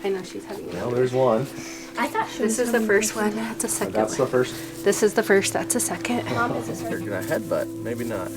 I know she's having Well, there's one. I thought she This is the first one. That's a second That's the first. This is the first. That's a second. Mom, is this They're her? gonna headbutt. Maybe not.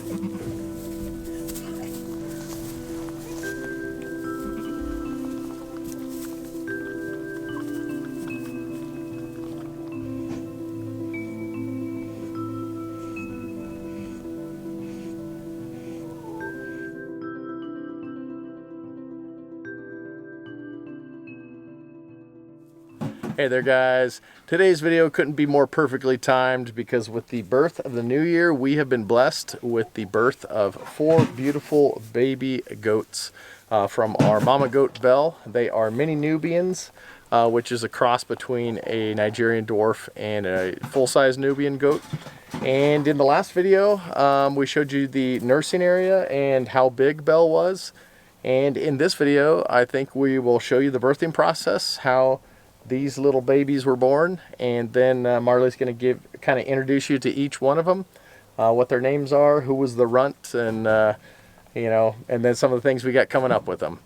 Hey there guys, today's video couldn't be more perfectly timed because with the birth of the new year, we have been blessed with the birth of 4 beautiful baby goats from our mama goat Belle. They are Mini-Nubians, which is a cross between a Nigerian dwarf and a full-size Nubian goat. And in the last video, we showed you the nursing area and how big Belle was. And in this video, I think we will show you the birthing process, how these little babies were born, and then Marley's going to kind of introduce you to each one of them, what their names are, who was the runt, and you know, and then some of the things we got coming up with them.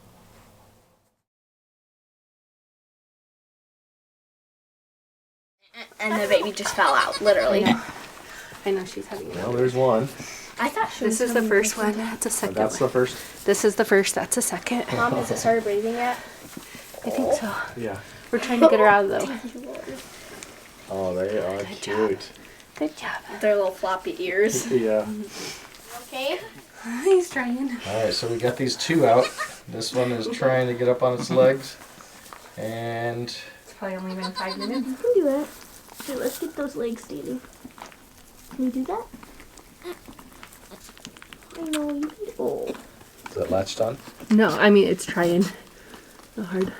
And the baby just fell out, literally. I know she's having Well, there's one. I thought she was This is the first one. That's a second That's the first. This is the first. That's a second. Mom, has it started breathing yet? I think so. Yeah. We're trying to get her out though. Oh, they are cute. Good job. Their little floppy ears. Yeah. Okay. He's trying. Alright, so we got these 2 out. This one is trying to get up on its legs. And It's probably only been 5 minutes. You can do that. Okay, let's get those legs standing. Can you do that? I know you can. Oh. is it latched on? No, I mean it's trying. So hard.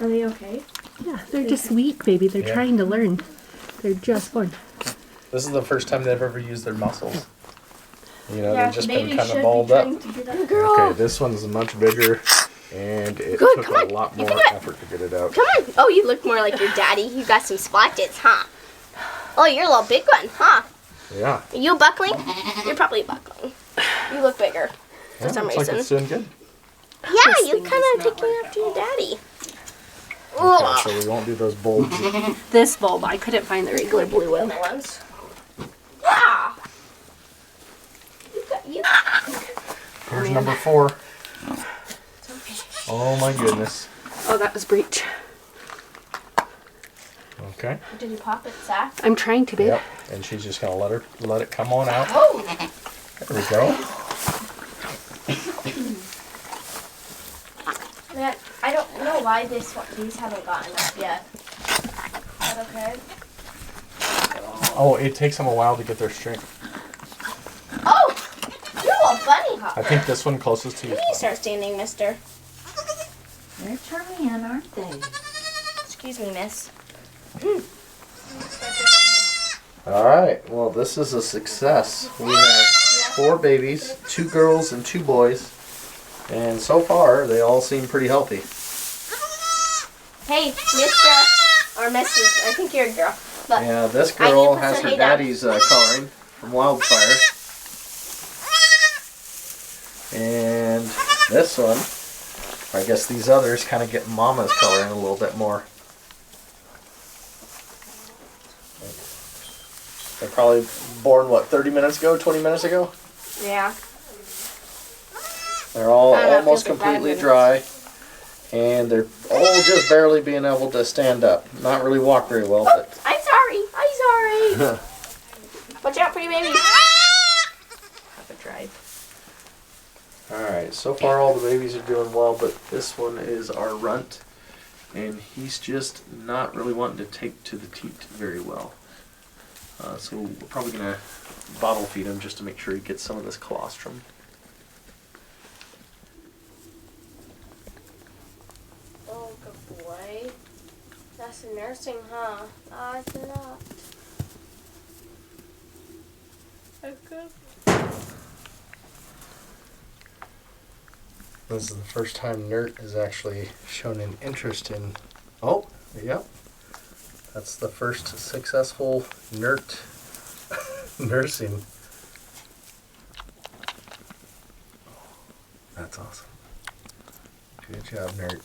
Are they okay? Yeah, they're just weak, baby. They're Yeah. trying to learn. They're just born. This is the first time they've ever used their muscles. You know, Yeah, they've just been baby kind should of be balled up. trying to get up. Girl. Okay, this one's much bigger, and it Good, took come on, a lot you more can do it. effort to get it out. Come on. Oh, you look more like your daddy. You got some splotches, huh? Oh, you're a little big one, huh? Yeah. Are you buckling? You're probably buckling. You look bigger for some Looks like reason. it's doing good. Yeah, This you thing kind does of not taking work after your daddy. Okay, so we won't do those bulbs. This bulb, I couldn't find the regular blue one. Ones. Yeah. You got. Here's number 4. Oh my goodness. Oh, that was breech. Okay. Did you pop it, Zach? I'm trying to, babe. Yep. And she's just gonna let it come on out. Oh. There we go. Man, I don't know why these haven't gotten up yet. Is that okay? Oh, it takes them a while to get their strength. Oh! You're a little bunny hopper. I think this one closest to you. You start standing, mister. They're trying, aren't they? Excuse me, miss. Alright, well this is a success. We have 4 babies, 2 girls and 2 boys. And so far, they all seem pretty healthy. Hey, mister. Or Mrs. I think you're a girl. But Yeah, this I need to girl put has some her hay down. daddy's coloring from Wyldfire. And this one, I guess these others kind of get mama's coloring a little bit more. They're probably born, what, 30 minutes ago, 20 minutes ago? Yeah. They're all I don't know, it almost feels like 5 completely minutes. dry. And they're all just barely being able to stand up. Not really walk very well, Oh, but... I'm sorry. I'm sorry. Watch out for your baby. Have a drive. Alright, so far all the babies are doing well, but this one is our runt. And he's just not really wanting to take to the teat very well. So we're probably going to bottle feed him just to make sure he gets some of this colostrum. Oh, good boy. That's the nursing, huh? It's not. Okay. This is the first time Nert has actually shown an interest in... Oh, yep. That's the first successful Nert nursing. That's awesome. Good job, Nert.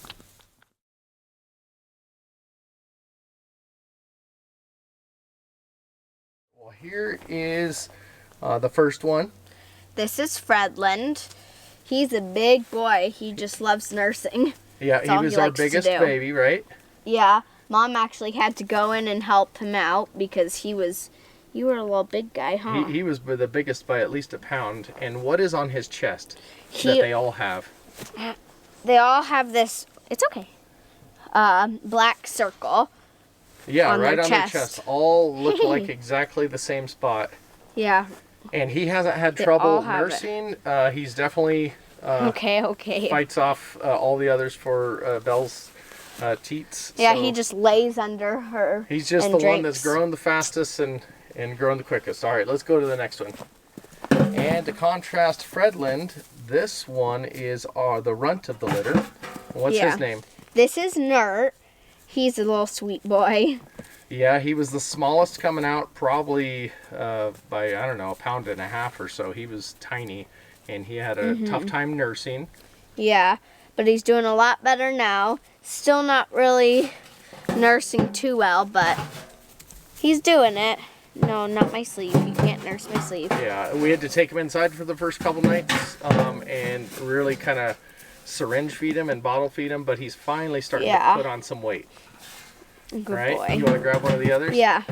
Well, here is the first one. This is Fredlind. He's a big boy. He just loves nursing. Yeah, That's he all was he our likes to biggest do. baby, right? Yeah, Mom actually had to go in and help him out because you were a little big guy, huh? He was the biggest by at least a pound. And what is on his chest that He- they all have? They all have this, it's okay, black circle. Yeah, on right their on their chest. chest. All look like exactly the same spot. Yeah, And he hasn't had They trouble all have it. nursing. He's definitely okay. fights off all the others for Belle's teats. Yeah, So he just lays under her. he's just and the one drinks. that's grown the fastest and grown the quickest. All right, let's go to the next one. And to contrast Fredlind, this one is the runt of the litter. What's Yeah. his name? This is Nert. He's a little sweet boy. Yeah, he was the smallest coming out, probably by, I don't know, 1.5 pounds or so. He was tiny, and he had a tough time nursing. Yeah, but he's doing a lot better now. Still not really nursing too well, but he's doing it. No, not my sleeve. You can't nurse my sleeve. Yeah, we had to take him inside for the first couple nights and really kind of syringe feed him and bottle feed him, but he's finally starting Yeah. to put on some weight. Good Right? boy. You want to grab one of the others? Yeah.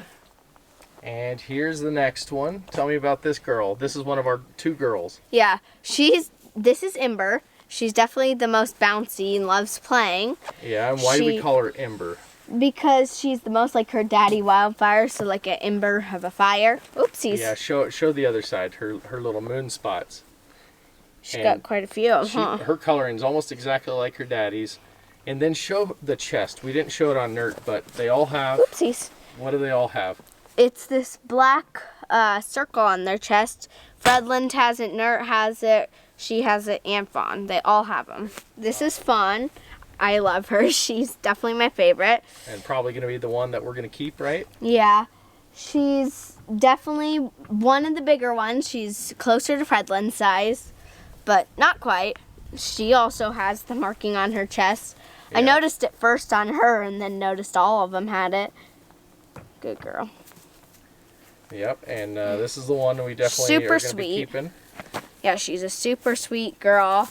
And here's the next one. Tell me about this girl. This is one of our 2 girls. Yeah. This is Ember. She's definitely the most bouncy and loves playing Yeah, and why do we She- call her Ember? because she's the most like her daddy Wyldfire, so like an ember of a fire. Oopsies. Yeah, show the other side, her little moon spots. She's and got quite a few, huh? Her coloring's almost exactly like her daddy's. And then show the chest. We didn't show it on Nert, but they all have, Oopsies. what do they all have? It's this black circle on their chest. Fredlind has it, Nert has it, she has it, and Fawn. They all have them. This is Fawn. I love her. She's definitely my favorite. And probably going to be the one that we're going to keep, right? Yeah. She's definitely one of the bigger ones. She's closer to Fredlind's size, but not quite. She also has the marking on her chest. I Yeah. noticed it first on her and then noticed all of them had it. Good girl. Yep, and this is the one we definitely Super are going to be sweet. keeping. Yeah, she's a super sweet girl.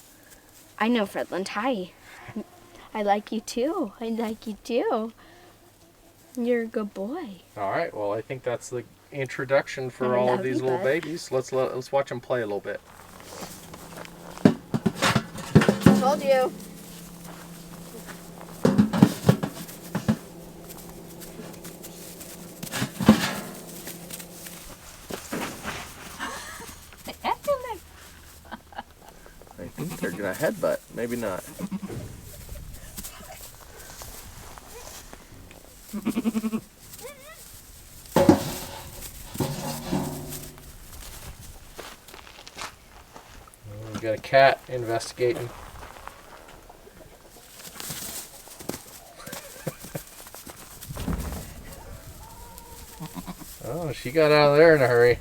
I know, Fredlind. Hi. I like you too. I like you too. You're a good boy. All right, well, I think that's the introduction for I all of love these you, little bud. babies. Let's watch them play a little bit. Told you. I think they're going to headbutt. Maybe not. We got a cat investigating. Oh, she got out of there in a hurry.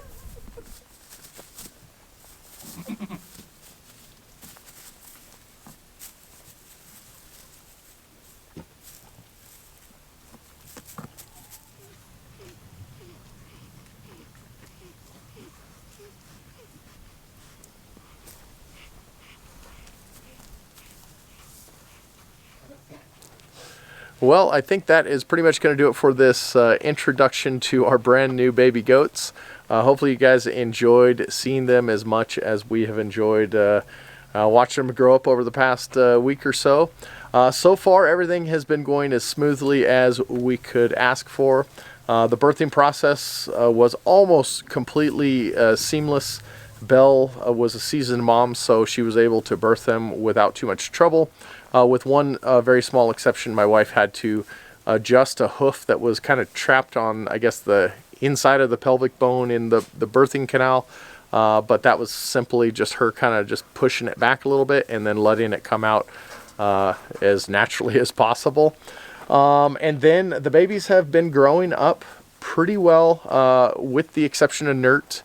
Well, I think that is pretty much going to do it for this introduction to our brand new baby goats. Hopefully you guys enjoyed seeing them as much as we have enjoyed watching them grow up over the past week or so. So far, everything has been going as smoothly as we could ask for. The birthing process was almost completely seamless. Belle was a seasoned mom, so she was able to birth them without too much trouble. With one very small exception, my wife had to adjust a hoof that was kind of trapped on, I guess, the inside of the pelvic bone in the birthing canal. But that was simply just her kind of just pushing it back a little bit and then letting it come out as naturally as possible. And then the babies have been growing up pretty well, with the exception of Nert.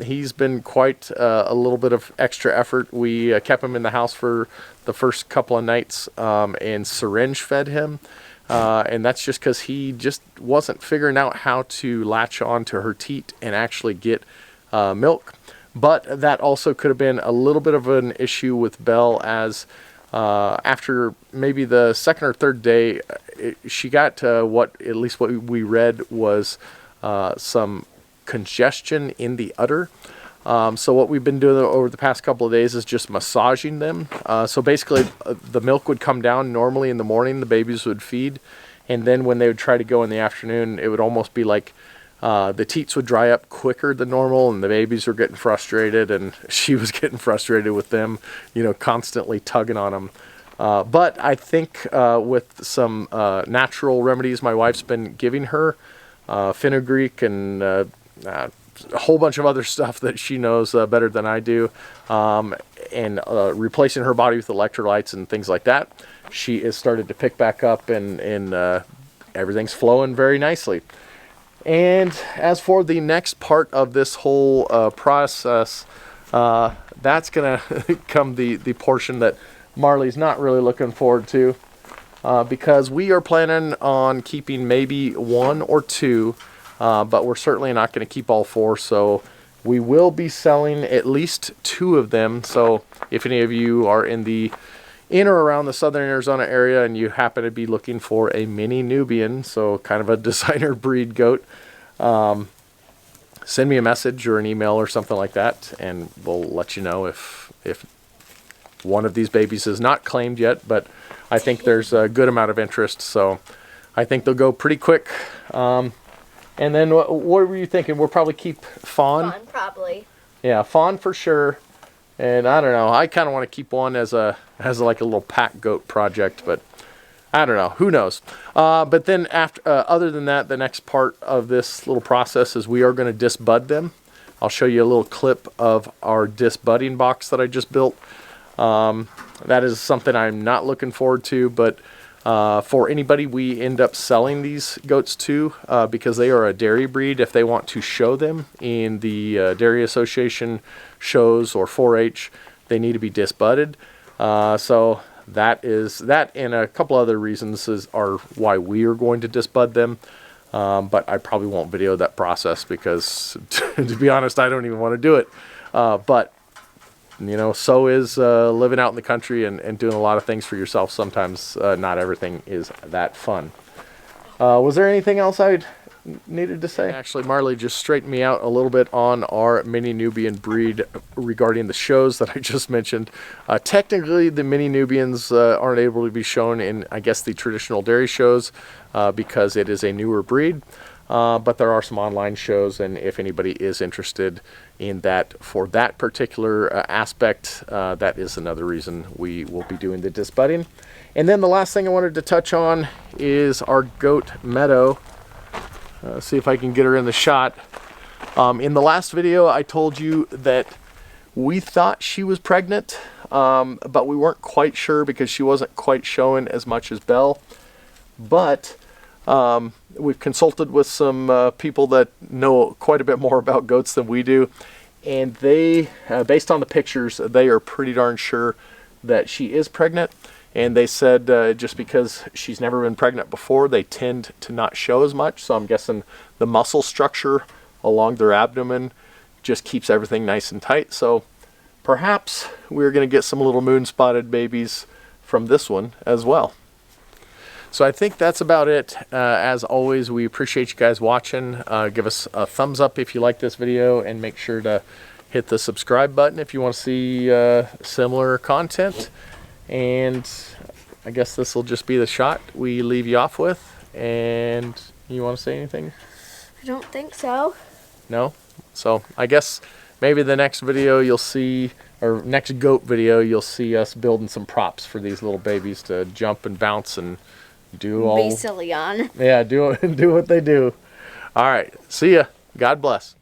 He's been quite a little bit of extra effort. We kept him in the house for the first couple of nights and syringe fed him. and that's just because he just wasn't figuring out how to latch on to her teat and actually get milk. But that also could have been a little bit of an issue with Belle, as after maybe the second or third day, she got at least what we read was some congestion in the udder. So what we've been doing over the past couple of days is just massaging them. So basically the milk would come down normally in the morning, the babies would feed, and then when they would try to go in the afternoon, it would almost be like the teats would dry up quicker than normal, and the babies were getting frustrated, and she was getting frustrated with them, you know, constantly tugging on them. But I think with some natural remedies my wife's been giving her, fenugreek and a whole bunch of other stuff that she knows better than I do, and replacing her body with electrolytes and things like that, she has started to pick back up, and everything's flowing very nicely. And as for the next part of this whole process, that's going to come the portion that Marley's not really looking forward to, because we are planning on keeping maybe 1 or 2, but we're certainly not going to keep all 4. So we will be selling at least 2 of them. So if any of you are in or around the southern Arizona area and you happen to be looking for a Mini-Nubian, so kind of a designer breed goat, send me a message or an email or something like that, and we'll let you know if one of these babies is not claimed yet. But I think there's a good amount of interest, so I think they'll go pretty quick. And then what were you thinking? We'll probably keep Fawn. Fawn, probably. Yeah, Fawn for sure. And I don't know, I kind of want to keep one as like a little pack goat project, but I don't know, who knows. But then after, other than that, the next part of this little process is we are going to disbud them. I'll show you a little clip of our disbudding box that I just built. That is something I'm not looking forward to, but for anybody we end up selling these goats to, because they are a dairy breed, if they want to show them in the Dairy Association shows or 4-H, they need to be disbudded. So that and a couple other reasons are why we are going to disbud them. But I probably won't video that process because, to be honest, I don't even want to do it. But you know, so is living out in the country and doing a lot of things for yourself. Sometimes not everything is that fun. Was there anything else I needed to say? Actually, Marley just straightened me out a little bit on our Mini-Nubian breed regarding the shows that I just mentioned. Technically, the Mini-Nubians aren't able to be shown in, I guess, the traditional dairy shows because it is a newer breed. But there are some online shows, and if anybody is interested in that for that particular aspect, that is another reason we will be doing the disbudding. And then the last thing I wanted to touch on is our goat Meadow. See if I can get her in the shot. In the last video, I told you that we thought she was pregnant, but we weren't quite sure because she wasn't quite showing as much as Belle. But we've consulted with some people that know quite a bit more about goats than we do, and they, based on the pictures, they are pretty darn sure that she is pregnant. And they said just because she's never been pregnant before, they tend to not show as much. So I'm guessing the muscle structure along their abdomen just keeps everything nice and tight. So perhaps we're going to get some little moon-spotted babies from this one as well. So I think that's about it. As always, we appreciate you guys watching. Give us a thumbs up if you like this video, and make sure to hit the subscribe button if you want to see similar content. And I guess this will just be the shot we leave you off with. And you want to say anything? I don't think so. No? So I guess maybe the next video you'll see, or next goat video, you'll see us building some props for these little babies to jump and bounce and do all. Be silly on. Yeah, do what they do. All right. See ya. God bless.